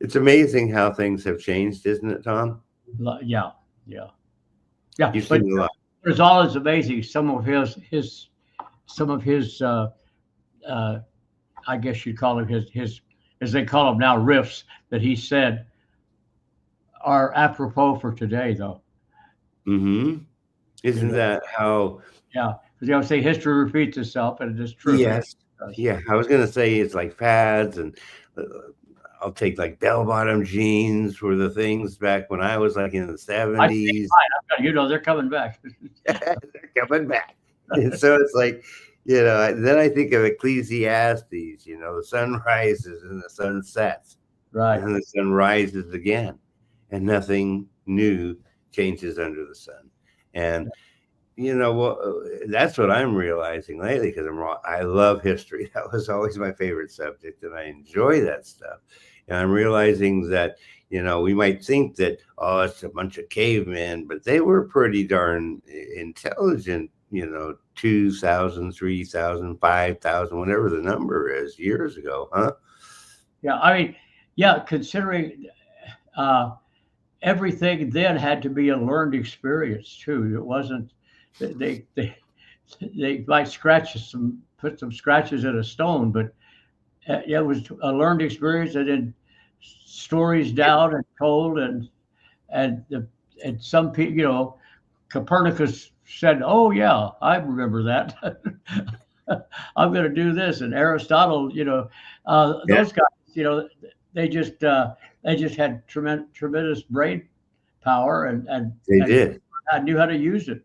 [SPEAKER 1] It's amazing how things have changed, isn't it, Tom?
[SPEAKER 2] Yeah.
[SPEAKER 1] You've seen a lot.
[SPEAKER 2] It's always amazing. Some of his I guess you'd call him his, as they call them now, riffs that he said are apropos for today, though.
[SPEAKER 1] Mm-hmm. Isn't that how?
[SPEAKER 2] Yeah, because say history repeats itself, and it is true.
[SPEAKER 1] Yes. Yeah, I was gonna say it's like fads, and I'll take like bell-bottom jeans were the things back when I was like in the 70s.
[SPEAKER 2] They're coming back.
[SPEAKER 1] They're coming back. And so it's like, then I think of Ecclesiastes, the sun rises and the sun sets.
[SPEAKER 2] Right.
[SPEAKER 1] And the sun rises again, and nothing new changes under the sun. And that's what I'm realizing lately, because I love history. That was always my favorite subject, and I enjoy that stuff. And I'm realizing that, we might think that, oh, it's a bunch of cavemen, but they were pretty darn intelligent, 2,000, 3,000, 5,000, whatever the number is, years ago, huh?
[SPEAKER 2] Yeah, I mean, considering everything then had to be a learned experience too. It wasn't they might put some scratches in a stone, but it was a learned experience, and then stories down and told, and some people, Copernicus said, "Oh yeah, I remember that. I'm going to do this." And Aristotle, those guys, they just had tremendous brain power, and
[SPEAKER 1] did.
[SPEAKER 2] Knew how to use it.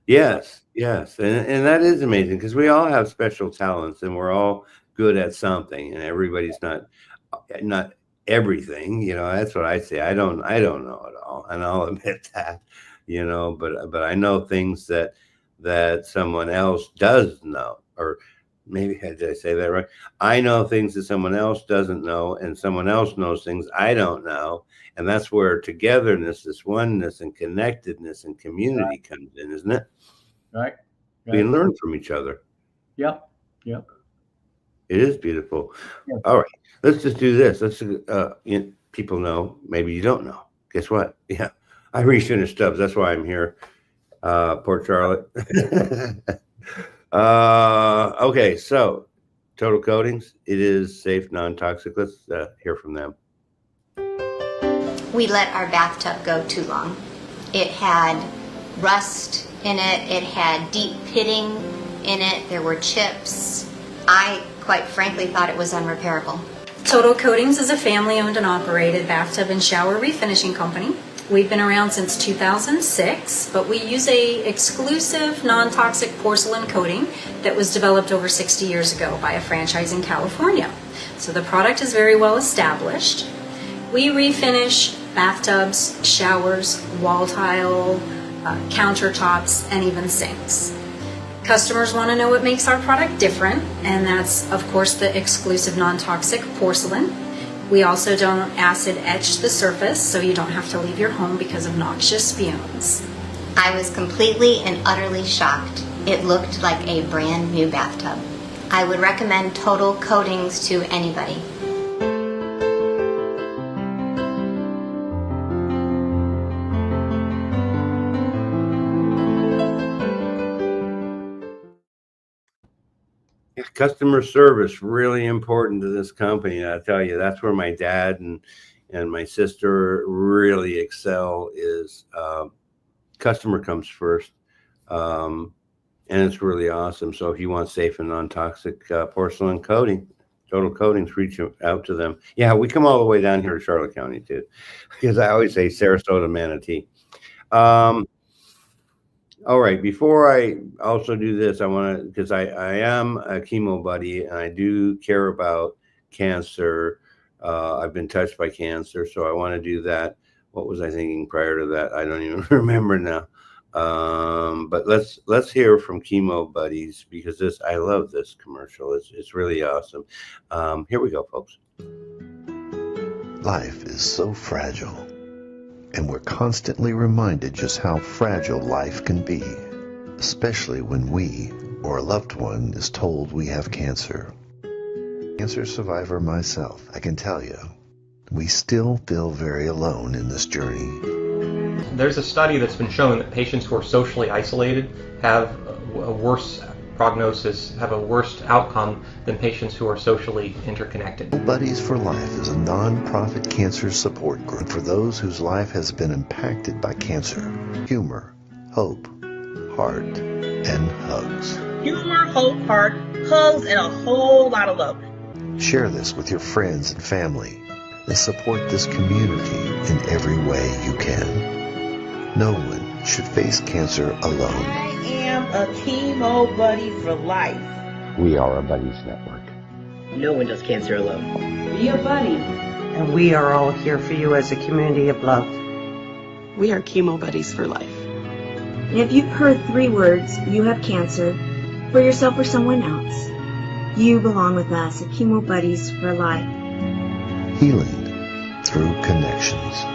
[SPEAKER 1] Yes, and that is amazing, because we all have special talents, and we're all good at something, and everybody's not everything. That's what I say. I don't know it all, and I'll admit that. But I know things that someone else does know, or maybe did I say that right? I know things that someone else doesn't know, and someone else knows things I don't know. And that's where togetherness, this oneness and connectedness and community comes in, isn't it?
[SPEAKER 2] Right.
[SPEAKER 1] We can learn from each other.
[SPEAKER 2] Yep.
[SPEAKER 1] It is beautiful. Yep. All right, let's just do this. Let's people know, maybe you don't know. Guess what? Yeah, I refinished Stubbs. That's why I'm here. Port Charlotte. Okay, so Total Coatings, it is safe, non-toxic. Let's hear from them.
[SPEAKER 3] We let our bathtub go too long. It had rust in it. It had deep pitting in it. There were chips. I, quite frankly, thought it was unrepairable.
[SPEAKER 4] Total Coatings is a family-owned and operated bathtub and shower refinishing company. We've been around since 2006, but we use a exclusive non-toxic porcelain coating that was developed over 60 years ago by a franchise in California. So the product is very well established. We refinish bathtubs, showers, wall tile, countertops, and even sinks. Customers want to know what makes our product different, and that's, of course, the exclusive non-toxic porcelain. We also don't acid etch the surface, so you don't have to leave your home because of noxious fumes.
[SPEAKER 3] I was completely and utterly shocked. It looked like a brand new bathtub. I would recommend Total Coatings to anybody.
[SPEAKER 1] Customer service, really important to this company. And I tell you, that's where my dad and my sister really excel, is customer comes first. And it's really awesome. So if you want safe and non-toxic porcelain coating, Total Coatings, reach out to them. Yeah, we come all the way down here to Charlotte County too, because I always say Sarasota, Manatee. All right, before I also do this, I want to, because I am a chemo buddy and I do care about cancer. I've been touched by cancer, so I want to do that. What was I thinking prior to that? I don't even remember now. But let's hear from chemo buddies, because I love this commercial. It's really awesome. Here we go, folks.
[SPEAKER 5] Life is so fragile, and we're constantly reminded just how fragile life can be, especially when we or a loved one is told we have cancer. Cancer survivor myself, I can tell you, we still feel very alone in this journey.
[SPEAKER 6] There's a study that's been showing that patients who are socially isolated have a worse prognosis, have a worse outcome than patients who are socially interconnected.
[SPEAKER 5] Buddies for Life is a non-profit cancer support group for those whose life has been impacted by cancer. Humor, hope, heart, and hugs.
[SPEAKER 7] Humor, hope, heart, hugs, and a whole lot of love.
[SPEAKER 5] Share this with your friends and family and support this community in every way you can. No one should face cancer alone.
[SPEAKER 7] I am a chemo buddy for life.
[SPEAKER 8] We are a buddies network.
[SPEAKER 9] No one does cancer alone.
[SPEAKER 10] Be a buddy.
[SPEAKER 11] And we are all here for you as a community of love.
[SPEAKER 12] We are chemo buddies for life.
[SPEAKER 13] And if you've heard 3 words, you have cancer, for yourself or someone else, you belong with us at Chemo Buddies for Life.
[SPEAKER 5] Healing through connections.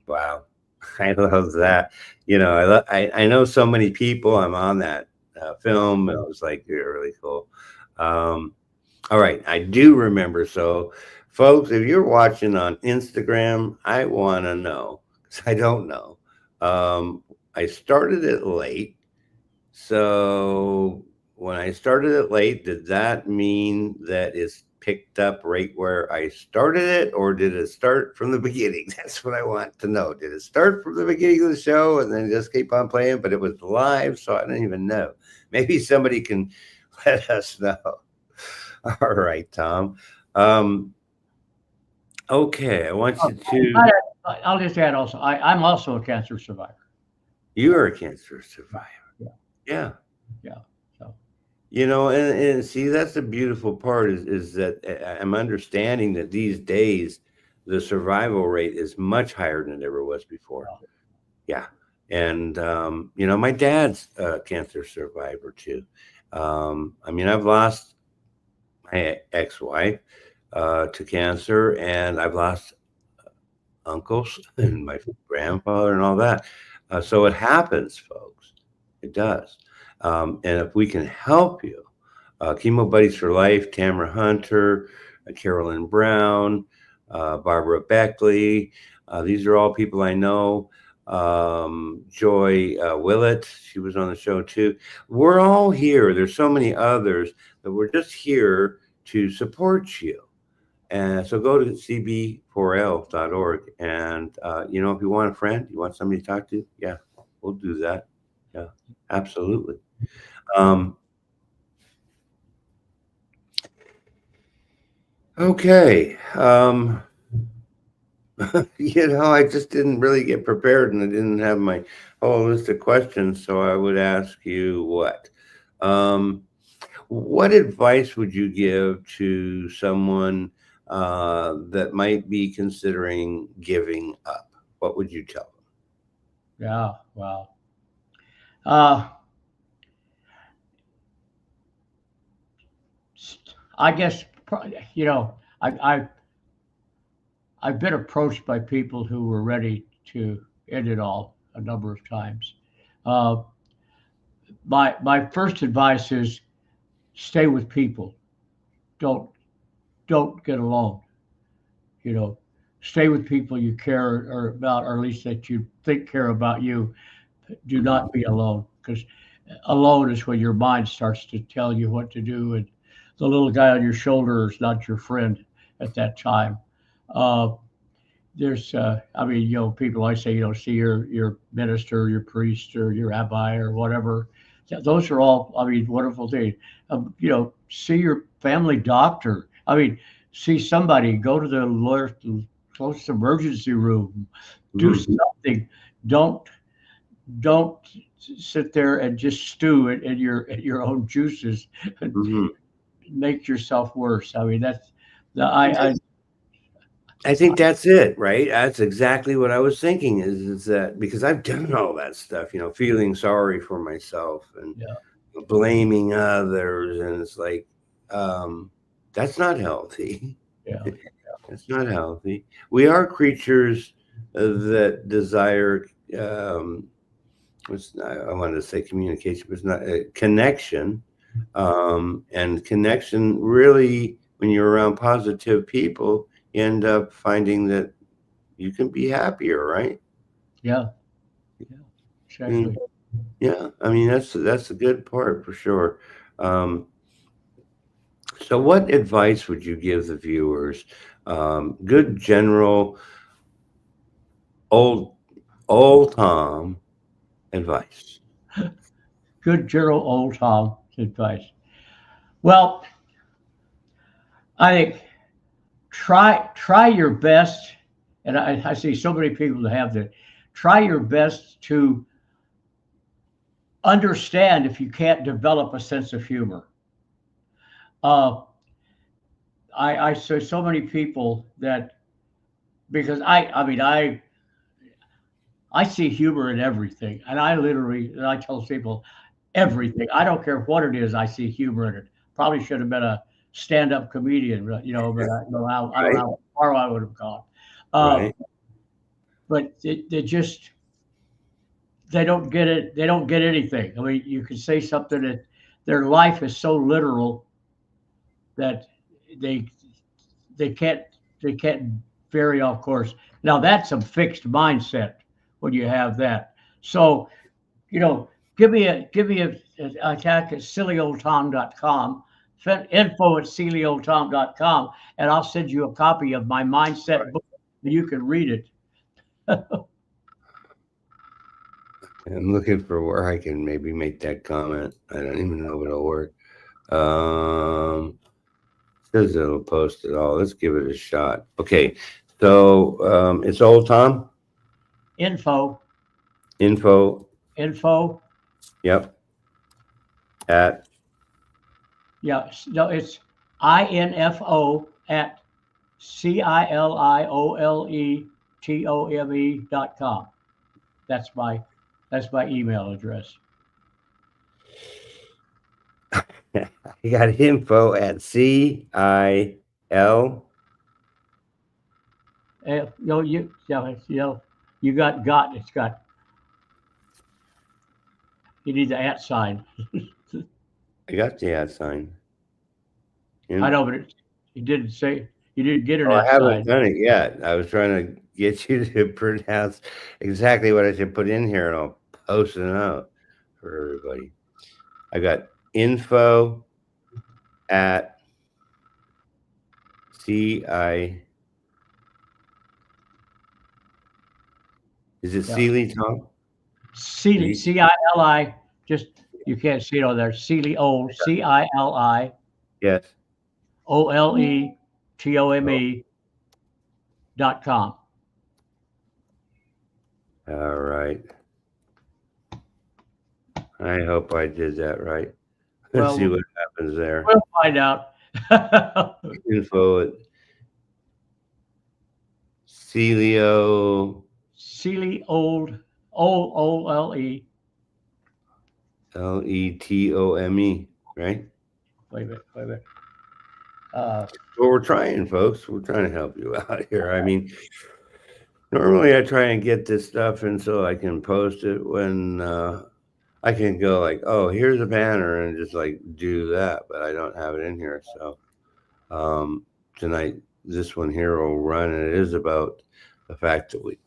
[SPEAKER 1] Wow, I love that. You know, I know so many people. I'm on that film, and it was like really cool. All right, I do remember. So, folks, if you're watching on Instagram, I want to know, because I don't know. I started it late. So when I started it late, did that mean that it's picked up right where I started it, or did it start from the beginning? That's what I want to know. Did it start from the beginning of the show and then just keep on playing, but it was live, so I don't even know. Maybe somebody can let us know. All right, Tom. Okay, I want you to...
[SPEAKER 2] I'll just add also, I'm also a cancer survivor.
[SPEAKER 1] You are a cancer survivor.
[SPEAKER 2] Yeah.
[SPEAKER 1] So, you know, and see, that's the beautiful part is that I'm understanding that these days the survival rate is much higher than it ever was before. Yeah. And, you know, my dad's a cancer survivor too. I mean, I've lost my ex-wife to cancer, and I've lost uncles and my grandfather and all that. So it happens, folks. It does. And if we can help you, Chemo Buddies for Life, Tamara Hunter, Carolyn Brown, Barbara Beckley, these are all people I know. Joy Willett, she was on the show too. We're all here. There's so many others that we're just here to support you. And so go to cb4l.org. And, you know, if you want a friend, you want somebody to talk to, yeah, we'll do that. Yeah, absolutely. Okay. You know, I just didn't really get prepared, and I didn't have my whole list of questions. So I would ask you what advice would you give to someone that might be considering giving up? What would you tell them?
[SPEAKER 2] Yeah, wow. I guess, you know, I've been approached by people who were ready to end it all a number of times. My first advice is stay with people. Don't get alone. You know, stay with people you care about, or at least that you think care about you. Do not be alone, because alone is when your mind starts to tell you what to do, and the little guy on your shoulder is not your friend at that time. there's, I mean, people always say, see your minister, your priest, or your rabbi, or whatever. Those are all, I mean, wonderful things. See your family doctor. I mean, see somebody, go to the closest emergency room, do something. Don't sit there and just stew it in your own juices and make yourself worse. I mean,
[SPEAKER 1] I think that's it, right? That's exactly what I was thinking is that because I've done all that stuff, feeling sorry for myself and blaming others. And it's like, that's not healthy.
[SPEAKER 2] Yeah.
[SPEAKER 1] It's not healthy. We are creatures that desire, I wanted to say communication, but it's not connection. And connection really, when you're around positive people, you end up finding that you can be happier, right?
[SPEAKER 2] Yeah. Exactly.
[SPEAKER 1] Yeah. I mean, that's a good part for sure. So what advice would you give the viewers? Good general old Tom advice.
[SPEAKER 2] Good general old Tom advice. Well, I think try your best, and I see so many people that have that. Try your best to understand if you can't develop a sense of humor. I see so many people that, because I see humor in everything, and I tell people everything. I don't care what it is. I see humor in it. Probably should have been a stand-up comedian, but I don't know how far I would have gone.
[SPEAKER 1] Right.
[SPEAKER 2] But they don't get it. They don't get anything. I mean, you can say something that their life is so literal that they can't vary off course. Now that's a fixed mindset when you have that. So, give me a attack at sillyoldtom.com, info@sillyoldtom.com, and I'll send you a copy of my mindset book and you can read it.
[SPEAKER 1] I'm looking for where I can maybe make that comment. I don't even know if it'll work. Says it'll post it all. Let's give it a shot. Okay. So it's old Tom?
[SPEAKER 2] Info.
[SPEAKER 1] Yep. At.
[SPEAKER 2] Yeah. No, it's info at CILIOLETOME.com. That's my email address.
[SPEAKER 1] You got info at CIL.
[SPEAKER 2] You got it's got. You need the @ sign.
[SPEAKER 1] I got the @ sign.
[SPEAKER 2] I know, but you didn't say you didn't get it.
[SPEAKER 1] I haven't done it yet. I was trying to get you to pronounce exactly what I should put in here, and I'll post it out for everybody. I got info at CI. Is it Sealy, Tom?
[SPEAKER 2] Sealy, CILI. Just you can't see it on there. Sealy old, CILI.
[SPEAKER 1] Yes.
[SPEAKER 2] OLETOME.com.
[SPEAKER 1] All right. I hope I did that right. Let's see what happens there.
[SPEAKER 2] We'll find out.
[SPEAKER 1] Info at Sealy
[SPEAKER 2] old, OLE.
[SPEAKER 1] LETOME, right?
[SPEAKER 2] Wait a minute.
[SPEAKER 1] Well, we're trying, folks. We're trying to help you out here. I mean, normally I try and get this stuff in so I can post it when I can go like, oh, here's a banner and just like do that, but I don't have it in here. So tonight, this one here will run, and it is about the fact that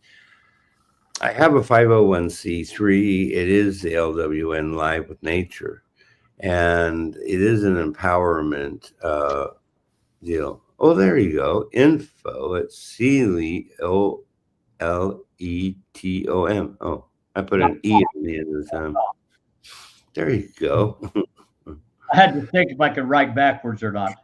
[SPEAKER 1] I have a 501c3. It is the LWN Live with Nature, and it is an empowerment deal. Oh, there you go. Info at Sealy, OLETOM. Oh, I put an E at the end of the time. There you go.
[SPEAKER 2] I had to think if I could write backwards or not.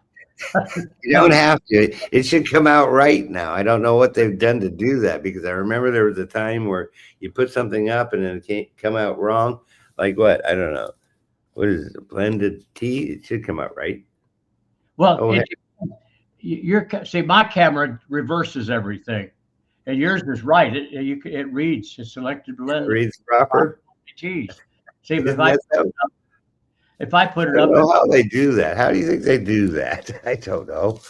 [SPEAKER 1] You don't have to. It should come out right now. I don't know what they've done to do that, because I remember there was a time where you put something up and then it can't come out wrong. Like what? I don't know. What is it? Blended tea? It should come out right.
[SPEAKER 2] Well, see, my camera reverses everything, and yours is right. It reads. It's selected blend.
[SPEAKER 1] It reads proper.
[SPEAKER 2] Geez. See, if I put it up,
[SPEAKER 1] I don't know how they do that. How do you think they do that? I don't know.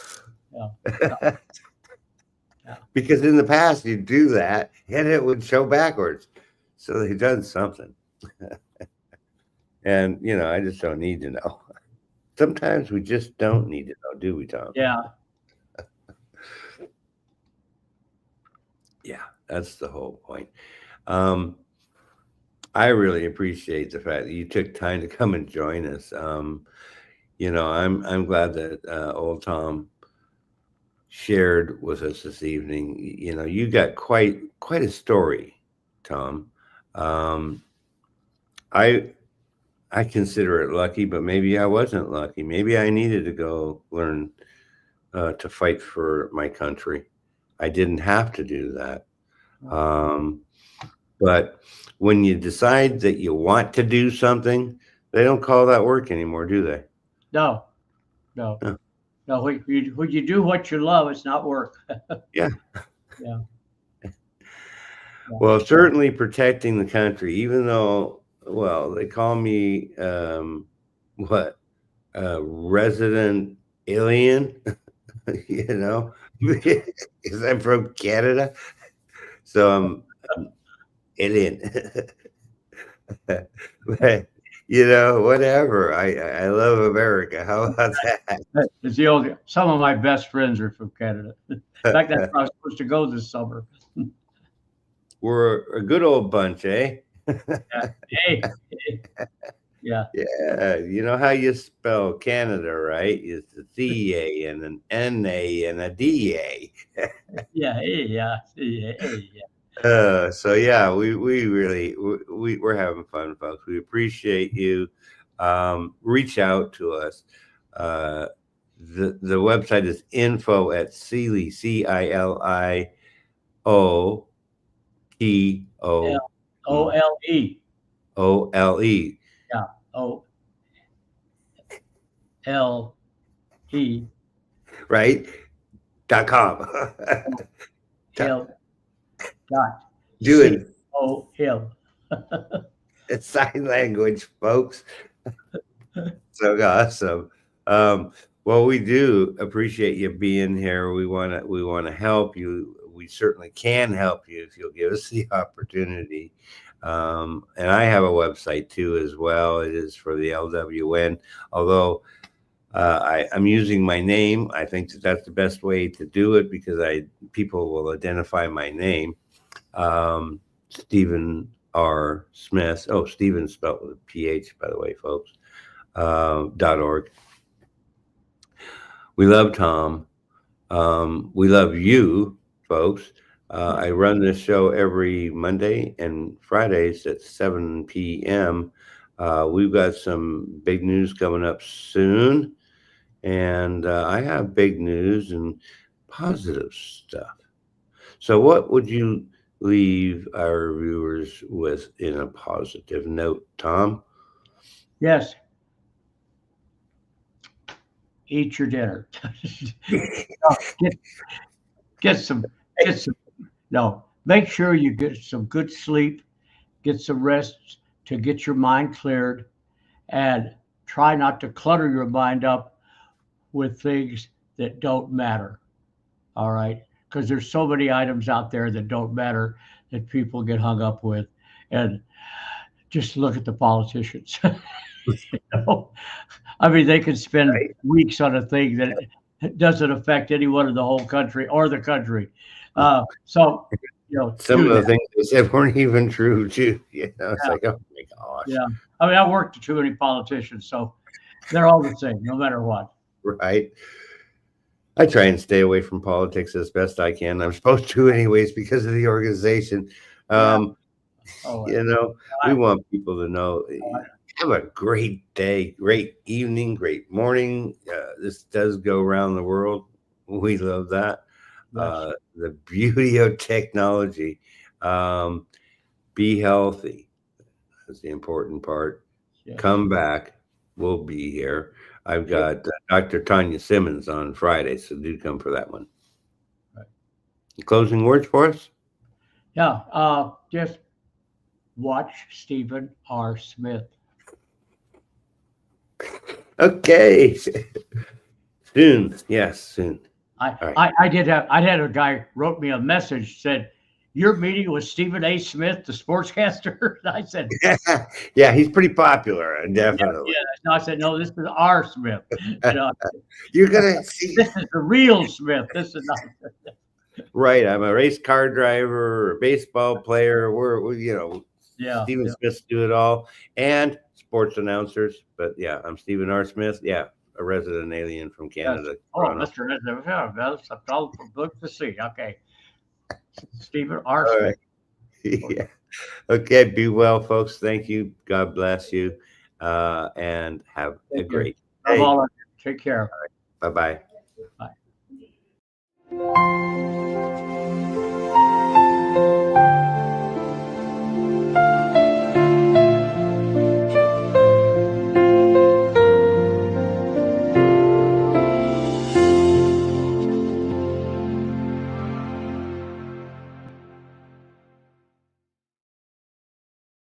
[SPEAKER 2] Yeah.
[SPEAKER 1] Because in the past you do that and it would show backwards. So they've done something. And I just don't need to know. Sometimes we just don't need to know, do we, Tom?
[SPEAKER 2] Yeah.
[SPEAKER 1] Yeah, that's the whole point. I really appreciate the fact that you took time to come and join us. I'm glad that old Tom shared with us this evening. You got quite a story, Tom. I consider it lucky, but maybe I wasn't lucky. Maybe I needed to go learn to fight for my country. I didn't have to do that. But when you decide that you want to do something, they don't call that work anymore, do they?
[SPEAKER 2] No. When you do what you love, it's not work.
[SPEAKER 1] Yeah.
[SPEAKER 2] Yeah.
[SPEAKER 1] Well, certainly protecting the country, even though, they call me resident alien, because I'm from Canada, so I'm alien. But whatever. I love America. How about that?
[SPEAKER 2] It's some of my best friends are from Canada. In fact, that's where I was supposed to go this summer.
[SPEAKER 1] We're a good old bunch, eh?
[SPEAKER 2] Yeah. Hey. Yeah.
[SPEAKER 1] Yeah. You know how you spell Canada, right? It's a C-A and an N-A and a D-A.
[SPEAKER 2] Yeah. Hey, yeah. Hey, yeah.
[SPEAKER 1] So yeah, we're having fun, folks. We appreciate you. Reach out to us. The website is info at Sealy, CILIOTOM.
[SPEAKER 2] OLE.
[SPEAKER 1] OLE.
[SPEAKER 2] Yeah. OLE.
[SPEAKER 1] Right? .com. Do it.
[SPEAKER 2] C-O-M.
[SPEAKER 1] It's sign language, folks. So awesome. Well, we do appreciate you being here. We want to help you. We certainly can help you if you'll give us the opportunity. And I have a website too as well. It is for the LWN. Although I'm using my name, I think that's the best way to do it, because people will identify my name. Stephen R. Smith. Oh, Stephen spelled with a PH, by the way, folks. .org. We love Tom. We love you, folks. I run this show every Monday and Fridays at 7 p.m. We've got some big news coming up soon. And I have big news and positive stuff. So what would you leave our viewers with in a positive note, Tom?
[SPEAKER 2] Yes. Eat your dinner. Make sure you get some good sleep, get some rest to get your mind cleared, and try not to clutter your mind up with things that don't matter. All right. Because there's so many items out there that don't matter that people get hung up with. And just look at the politicians. They could spend weeks on a thing that doesn't affect anyone in the whole country or the country. Some of
[SPEAKER 1] the things they said weren't even true too. It's like, oh my gosh.
[SPEAKER 2] Yeah. I worked with too many politicians, so they're all the same, no matter what.
[SPEAKER 1] Right. I try and stay away from politics as best I can. I'm supposed to anyways because of the organization. We want people to know, have a great day, great evening, great morning. This does go around the world. We love that. The beauty of technology. Be healthy. That's the important part.
[SPEAKER 2] Yeah.
[SPEAKER 1] Come back. We'll be here. I've got Dr. Tanya Simmons on Friday, so do come for that one.
[SPEAKER 2] Right.
[SPEAKER 1] Closing words for us?
[SPEAKER 2] Yeah, just watch Stephen R. Smith.
[SPEAKER 1] Okay. Soon. Yes, soon.
[SPEAKER 2] I had a guy wrote me a message, said, "Your meeting with Stephen A. Smith, the sportscaster." I said,
[SPEAKER 1] yeah, he's pretty popular, definitely.
[SPEAKER 2] Yeah. No, I said, "No, this is R. Smith."
[SPEAKER 1] You're gonna see.
[SPEAKER 2] This is the real Smith. This is not.
[SPEAKER 1] Right. I'm a race car driver, a baseball player. We're Stephen Smith's do it all, and sports announcers. But yeah, I'm Stephen R. Smith. Yeah, a resident alien from Canada.
[SPEAKER 2] Yes. Oh, Mr. That's a colorful book to see. Okay. Stephen R. Smith.
[SPEAKER 1] Yeah. Okay. Be well, folks. Thank you. God bless you. And have a great day.
[SPEAKER 2] Take care.
[SPEAKER 1] Bye-bye.
[SPEAKER 2] Bye.